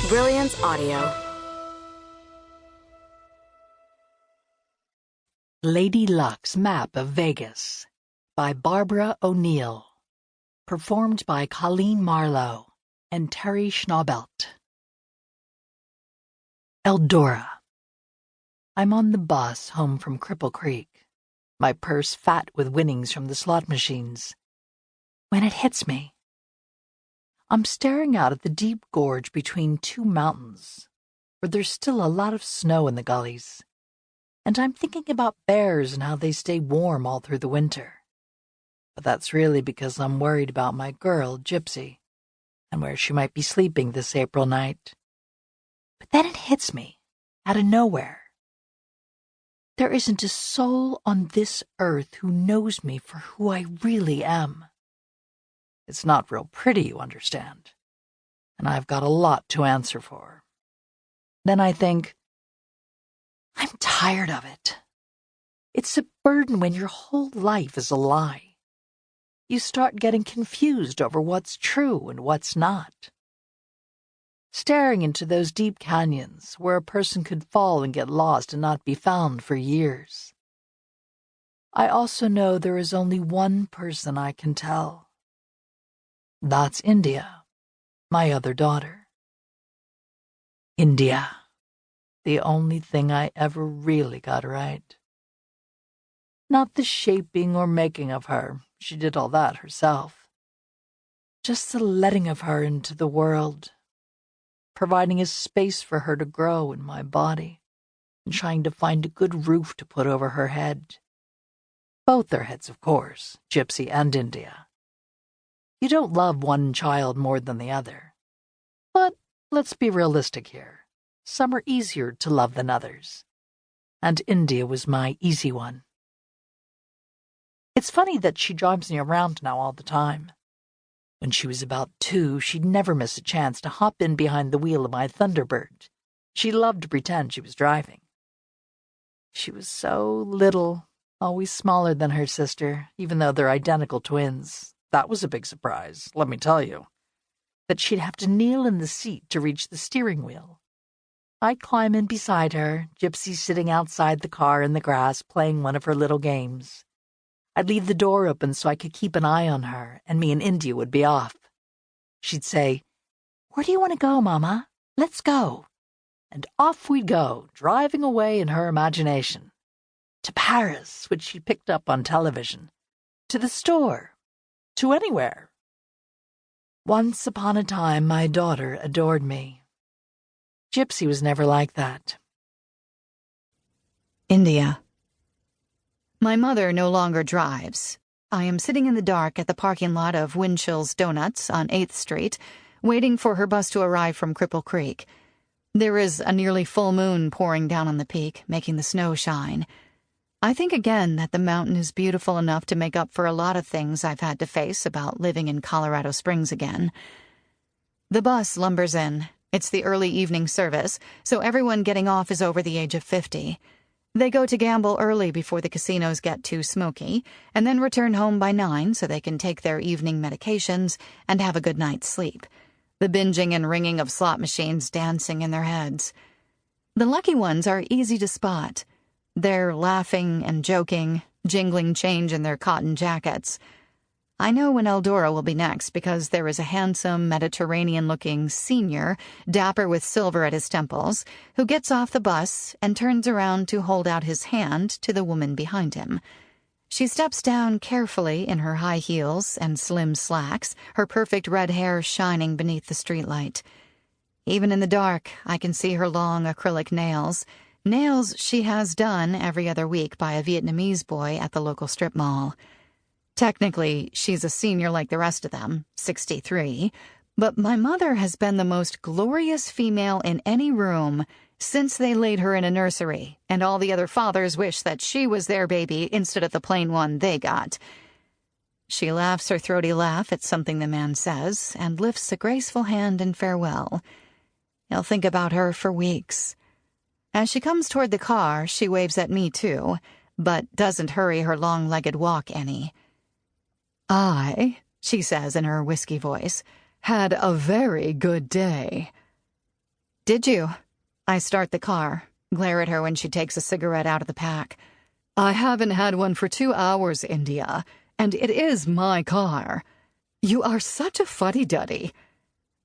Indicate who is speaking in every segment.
Speaker 1: Brilliance Audio.
Speaker 2: Lady Luck's Map of Vegas by Barbara O'Neill. Performed by Colleen Marlowe and Terry Schnaubelt. Eldora. I'm on the bus home from Cripple Creek, my purse fat with winnings from the slot machines, when it hits me. I'm staring out at the deep gorge between two mountains, where there's still a lot of snow in the gullies, and I'm thinking about bears and how they stay warm all through the winter. But that's really because I'm worried about my girl, Gypsy, and where she might be sleeping this April night. But then it hits me, out of nowhere. There isn't a soul on this earth who knows me for who I really am. It's not real pretty, you understand, and I've got a lot to answer for. Then I think, I'm tired of it. It's a burden when your whole life is a lie. You start getting confused over what's true and what's not. Staring into those deep canyons where a person could fall and get lost and not be found for years. I also know there is only one person I can tell. That's India, my other daughter. India, the only thing I ever really got right. Not the shaping or making of her, she did all that herself. Just the letting of her into the world, providing a space for her to grow in my body, and trying to find a good roof to put over her head. Both their heads, of course, Gypsy and India. You don't love one child more than the other. But let's be realistic here. Some are easier to love than others. And India was my easy one. It's funny that she drives me around now all the time. When she was about 2, she'd never miss a chance to hop in behind the wheel of my Thunderbird. She loved to pretend she was driving. She was so little, always smaller than her sister, even though they're identical twins. That was a big surprise, let me tell you. That she'd have to kneel in the seat to reach the steering wheel. I'd climb in beside her, Gypsy sitting outside the car in the grass playing one of her little games. I'd leave the door open so I could keep an eye on her, and me and India would be off. She'd say, "Where do you want to go, Mama? Let's go." And off we'd go, driving away in her imagination. To Paris, which she picked up on television. To the store. To anywhere. Once upon a time, my daughter adored me. Gypsy was never like that.
Speaker 3: India. My mother no longer drives. I am sitting in the dark at the parking lot of Windchill's Donuts on 8th Street, waiting for her bus to arrive from Cripple Creek. There is a nearly full moon pouring down on the peak, making the snow shine. I think again that the mountain is beautiful enough to make up for a lot of things I've had to face about living in Colorado Springs again. The bus lumbers in. It's the early evening service, so everyone getting off is over the age of 50. They go to gamble early before the casinos get too smoky, and then return home by 9 so they can take their evening medications and have a good night's sleep. The binging and ringing of slot machines dancing in their heads. The lucky ones are easy to spot. They're laughing and joking, jingling change in their cotton jackets. I know when Eldora will be next because there is a handsome, Mediterranean-looking senior, dapper with silver at his temples, who gets off the bus and turns around to hold out his hand to the woman behind him. She steps down carefully in her high heels and slim slacks, her perfect red hair shining beneath the streetlight. Even in the dark, I can see her long acrylic nails she has done every other week by a Vietnamese boy at the local strip mall. Technically, she's a senior like the rest of them, 63, but my mother has been the most glorious female in any room since they laid her in a nursery, and all the other fathers wish that she was their baby instead of the plain one they got. She laughs her throaty laugh at something the man says and lifts a graceful hand in farewell. He'll think about her for weeks. As she comes toward the car, she waves at me too, but doesn't hurry her long-legged walk any. she says in her whiskey voice, had a very good day. Did you? I start the car, glare at her when she takes a cigarette out of the pack. I haven't had one for 2 hours, India, and it is my car. You are such a fuddy-duddy.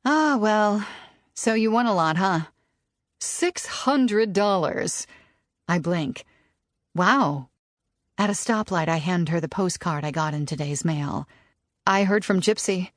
Speaker 3: Ah, well, so you won a lot, huh? $600. I blink. Wow. At a stoplight, I hand her the postcard I got in today's mail. I heard from Gypsy.